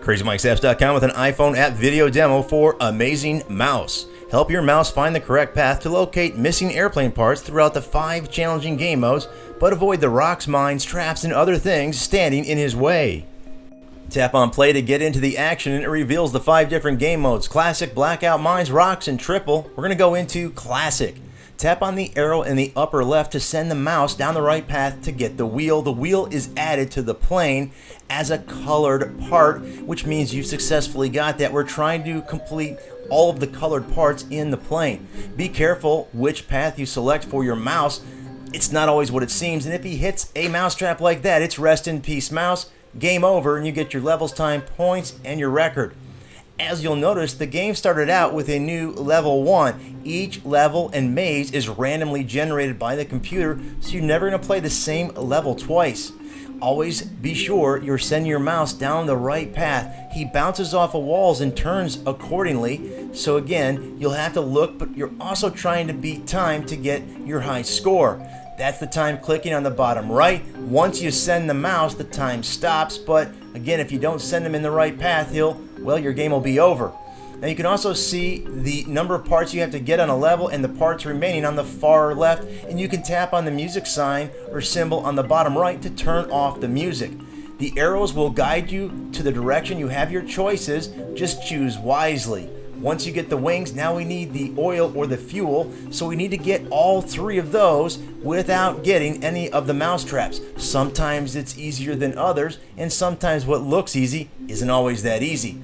CrazyMikesapps.com with an iPhone app video demo for Amazing Mouse. Help your mouse find the correct path to locate missing airplane parts throughout the 5 challenging game modes, but avoid the rocks, mines, traps, and other things standing in his way. Tap on play to get into the action and it reveals the 5 different game modes: Classic, Blackout, Mines, Rocks, and Triple. We're going to go into Classic. Tap on the arrow in the upper left to send the mouse down the right path to get the wheel. The wheel is added to the plane as a colored part, which means you've successfully got that. We're trying to complete all of the colored parts in the plane. Be careful which path you select for your mouse. It's not always what it seems, and if he hits a mousetrap like that, it's rest in peace, mouse. Game over, and you get your levels, time, points, and your record. As you'll notice, the game started out with a new level 1. Each level and maze is randomly generated by the computer, so you're never going to play the same level twice. Always be sure you're sending your mouse down the right path. He bounces off of walls and turns accordingly, so again, you'll have to look, but you're also trying to beat time to get your high score. That's the time clicking on the bottom right. Once you send the mouse, the time stops, but again, if you don't send him in the right path, your game will be over. Now you can also see the number of parts you have to get on a level and the parts remaining on the far left, and you can tap on the music sign or symbol on the bottom right to turn off the music. The arrows will guide you to the direction. You have your choices, just choose wisely. Once you get the wings, now we need the oil or the fuel, so we need to get all 3 of those without getting any of the mouse traps. Sometimes it's easier than others, and sometimes what looks easy isn't always that easy.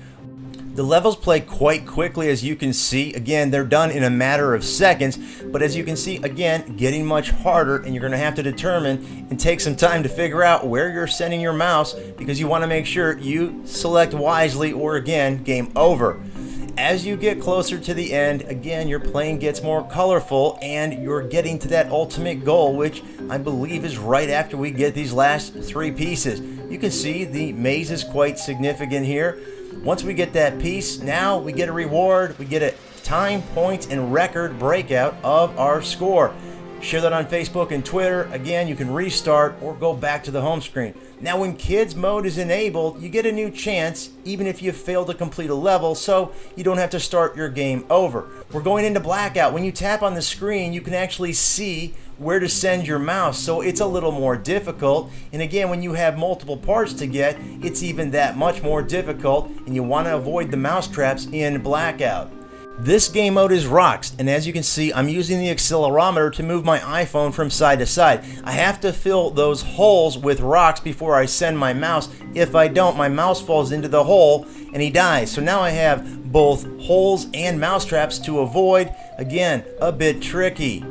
The levels play quite quickly, as you can see. Again, they're done in a matter of seconds, but as you can see, again, getting much harder, and you're going to have to determine and take some time to figure out where you're sending your mouse, because you want to make sure you select wisely, or again, game over. As you get closer to the end, again, your plane gets more colorful and you're getting to that ultimate goal, which I believe is right after we get these last 3 pieces. You can see the maze is quite significant here. Once we get that piece, now we get a reward. We get a time, points, and record breakout of our score. Share that on Facebook and Twitter. Again, you can restart or go back to the home screen. Now, when kids mode is enabled, you get a new chance, even if you fail to complete a level, so you don't have to start your game over. We're going into blackout. When you tap on the screen, you can actually see where to send your mouse, so it's a little more difficult. And again, when you have multiple parts to get, it's even that much more difficult, and you want to avoid the mouse traps in blackout. This game mode is rocks, and as you can see, I'm using the accelerometer to move my iPhone from side to side. I have to fill those holes with rocks before I send my mouse. If I don't, my mouse falls into the hole and he dies. So now I have both holes and mouse traps to avoid. Again, a bit tricky.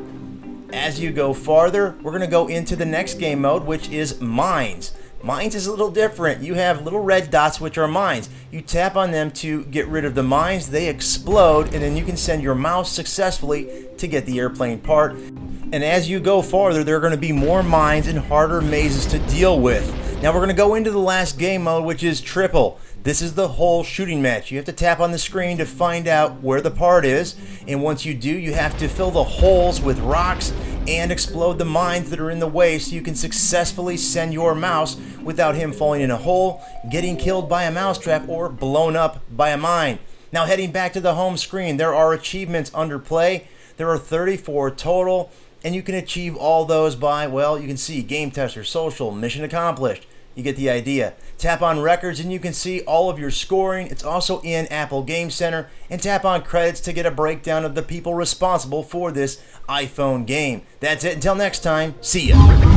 As you go farther, we're going to go into the next game mode, which is Mines. Mines is a little different. You have little red dots, which are mines. You tap on them to get rid of the mines. They explode, and then you can send your mouse successfully to get the airplane part. And as you go farther, there are going to be more mines and harder mazes to deal with. Now we're going to go into the last game mode, which is Triple. This is the whole shooting match. You have to tap on the screen to find out where the part is, and once you do, you have to fill the holes with rocks and explode the mines that are in the way so you can successfully send your mouse without him falling in a hole, getting killed by a mousetrap, or blown up by a mine. Now heading back to the home screen, there are achievements under play. There are 34 total, and you can achieve all those by, you can see Game Tester, Social, Mission Accomplished. You get the idea. Tap on records and you can see all of your scoring. It's also in Apple Game Center. And tap on credits to get a breakdown of the people responsible for this iPhone game. That's it. Until next time, see ya.